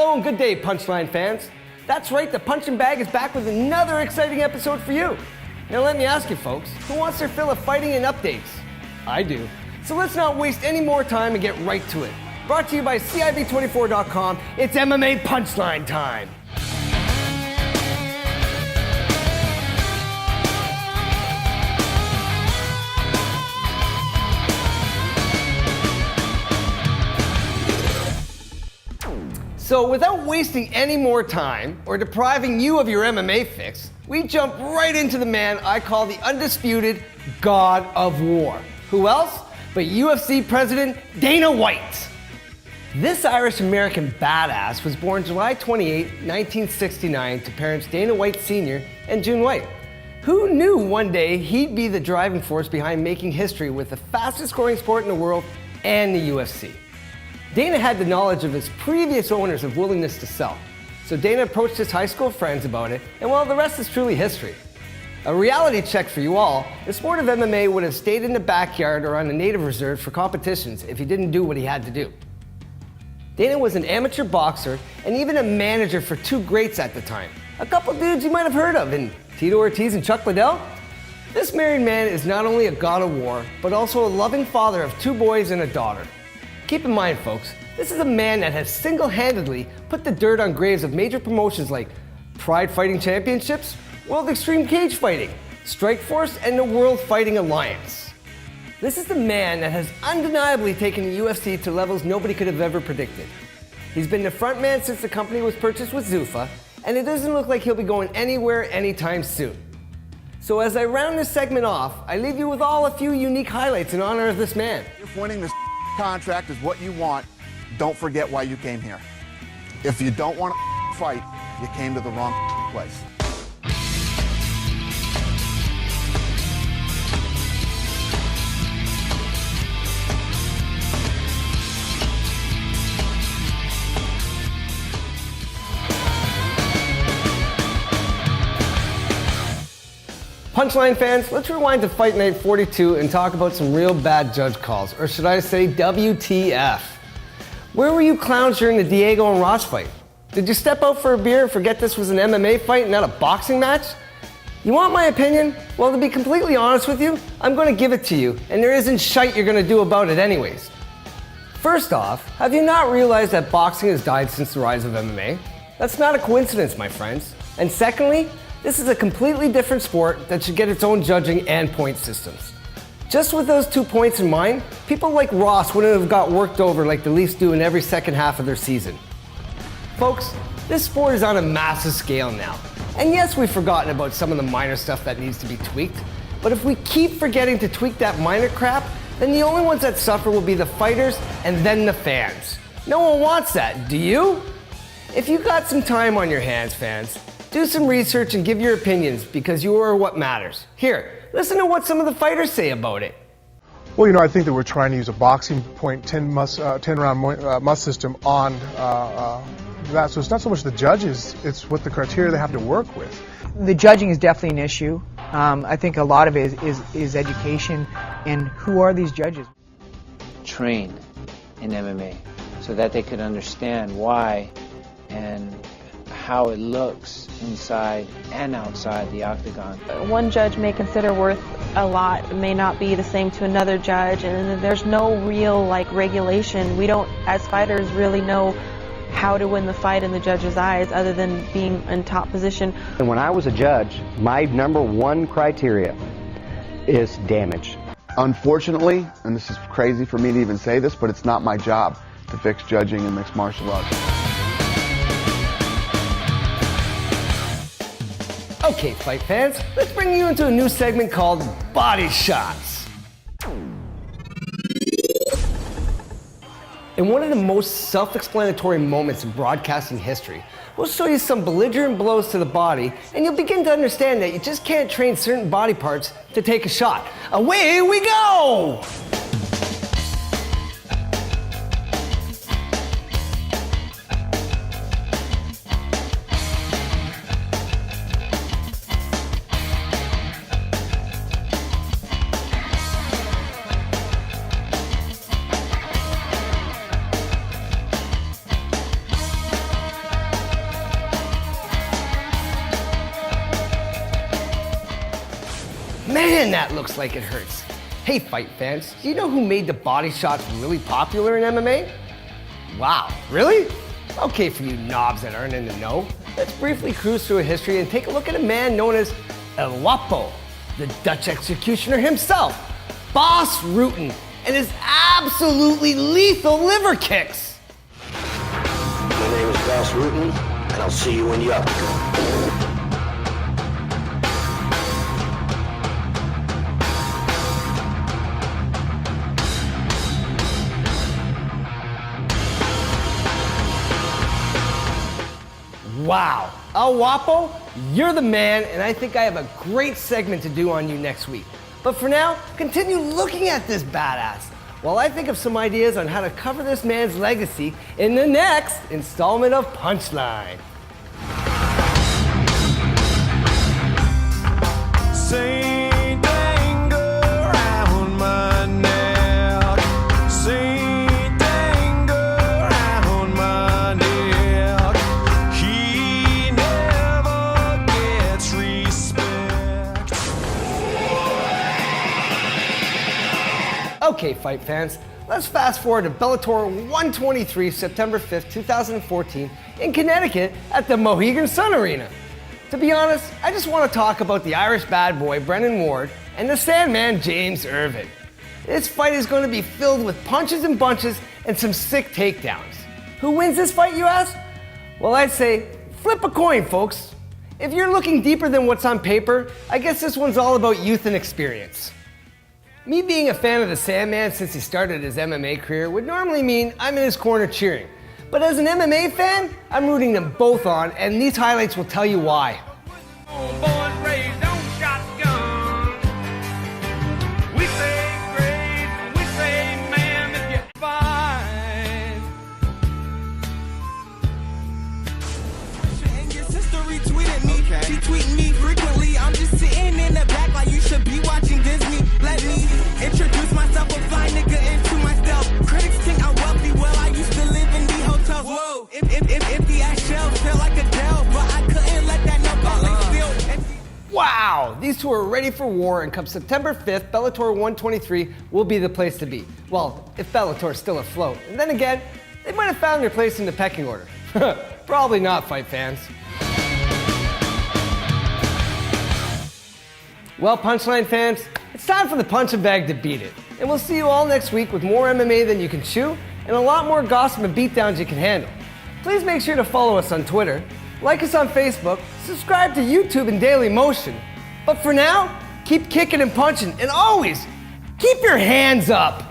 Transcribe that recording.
Hello and good day, Punchline fans. That's right, the Punching Bag is back with another exciting episode for you. Now let me ask you folks, who wants their fill of fighting and updates? I do. So let's not waste any more time and get right to it. Brought to you by CIB24.com, it's MMA Punchline time. So without wasting any more time or depriving you of your MMA fix, we jump right into the man I call the undisputed God of War. Who else but UFC President Dana White? This Irish-American badass was born July 28, 1969 to parents Dana White Sr. and June White. Who knew one day he'd be the driving force behind making history with the fastest growing sport in the world and the UFC? Dana had the knowledge of his previous owners of willingness to sell. So Dana approached his high school friends about it, and well, the rest is truly history. A reality check for you all, the sport of MMA would have stayed in the backyard or on the native reserve for competitions if he didn't do what he had to do. Dana was an amateur boxer and even a manager for two greats at the time. A couple dudes you might have heard of in Tito Ortiz and Chuck Liddell. This married man is not only a god of war, but also a loving father of two boys and a daughter. Keep in mind, folks, this is a man that has single-handedly put the dirt on graves of major promotions like Pride Fighting Championships, World Extreme Cage Fighting, Strikeforce, and the World Fighting Alliance. This is the man that has undeniably taken the UFC to levels nobody could have ever predicted. He's been the front man since the company was purchased with Zuffa, and it doesn't look like he'll be going anywhere anytime soon. So as I round this segment off, I leave you with a few unique highlights in honor of this man. If winning this contract is what you want, don't forget why you came here. If you don't want to fight, you came to the wrong place. Punchline fans, let's rewind to Fight Night 42 and talk about some real bad judge calls, or should I say WTF. Where were you clowns during the Diego and Ross fight? Did you step out for a beer and forget this was an MMA fight, not a boxing match? You want my opinion? Well, to be completely honest with you, I'm going to give it to you, and there isn't shite you're going to do about it anyways. First off, have you not realized that boxing has died since the rise of MMA? That's not a coincidence, my friends. And secondly, this is a completely different sport that should get its own judging and point systems. Just with those 2 points in mind, people like Ross wouldn't have got worked over like the Leafs do in every second half of their season. Folks, this sport is on a massive scale now. And yes, we've forgotten about some of the minor stuff that needs to be tweaked, but if we keep forgetting to tweak that minor crap, then the only ones that suffer will be the fighters and then the fans. No one wants that, do you? If you got some time on your hands, fans, do some research and give your opinions because you are what matters. Here, listen to what some of the fighters say about it. Well, you know, I think that we're trying to use a boxing point 10-round must system on that. So it's not so much the judges, it's what the criteria they have to work with. The judging is definitely an issue. I think a lot of it is education and who are these judges? Train in MMA so that they could understand why and how it looks inside and outside the octagon. One judge may consider worth a lot, it may not be the same to another judge, and there's no real regulation. We don't, as fighters, really know how to win the fight in the judge's eyes other than being in top position. And when I was a judge, my number one criteria is damage. Unfortunately, and this is crazy for me to even say this, but it's not my job to fix judging in mixed martial arts. Okay, fight fans, let's bring you into a new segment called Body Shots. In one of the most self-explanatory moments in broadcasting history, we'll show you some belligerent blows to the body, and you'll begin to understand that you just can't train certain body parts to take a shot. Away we go! Man, that looks like it hurts. Hey, fight fans, do you know who made the body shots really popular in MMA? Wow, really? Okay, for you knobs that aren't in the know, let's briefly cruise through a history and take a look at a man known as El Guapo, the Dutch executioner himself, Bas Rutten, and his absolutely lethal liver kicks. My name is Bas Rutten, and I'll see you when you're up. Wow, El Guapo, you're the man, and I think I have a great segment to do on you next week. But for now, continue looking at this badass while I think of some ideas on how to cover this man's legacy in the next installment of Punchline. Okay, fight fans, let's fast forward to Bellator 123, September 5th, 2014, in Connecticut at the Mohegan Sun Arena. To be honest, I just want to talk about the Irish bad boy Brennan Ward and the Sandman James Irvin. This fight is going to be filled with punches and bunches and some sick takedowns. Who wins this fight, you ask? Well, I'd say flip a coin, folks. If you're looking deeper than what's on paper, I guess this one's all about youth and experience. Me being a fan of the Sandman since he started his MMA career would normally mean I'm in his corner cheering. But as an MMA fan, I'm rooting them both on, and these highlights will tell you why. She tweeting me frequently. I'm just sitting in the back like you should be watching Disney. Let me introduce myself, a fly nigga into myself. Critics think I'm wealthy. Well, I used to live in the hotels. Whoa, if the ass shells feel like a Dell, but I couldn't let that nobody steal. Wow, these two are ready for war, and come September 5th, Bellator 123 will be the place to be. Well, if Bellator's still afloat. And then again, they might have found their place in the pecking order. Probably not, fight fans. Well, Punchline fans, it's time for the punching bag to beat it. And we'll see you all next week with more MMA than you can chew and a lot more gossip and beatdowns you can handle. Please make sure to follow us on Twitter, like us on Facebook, subscribe to YouTube and Daily Motion. But for now, keep kicking and punching, and always keep your hands up.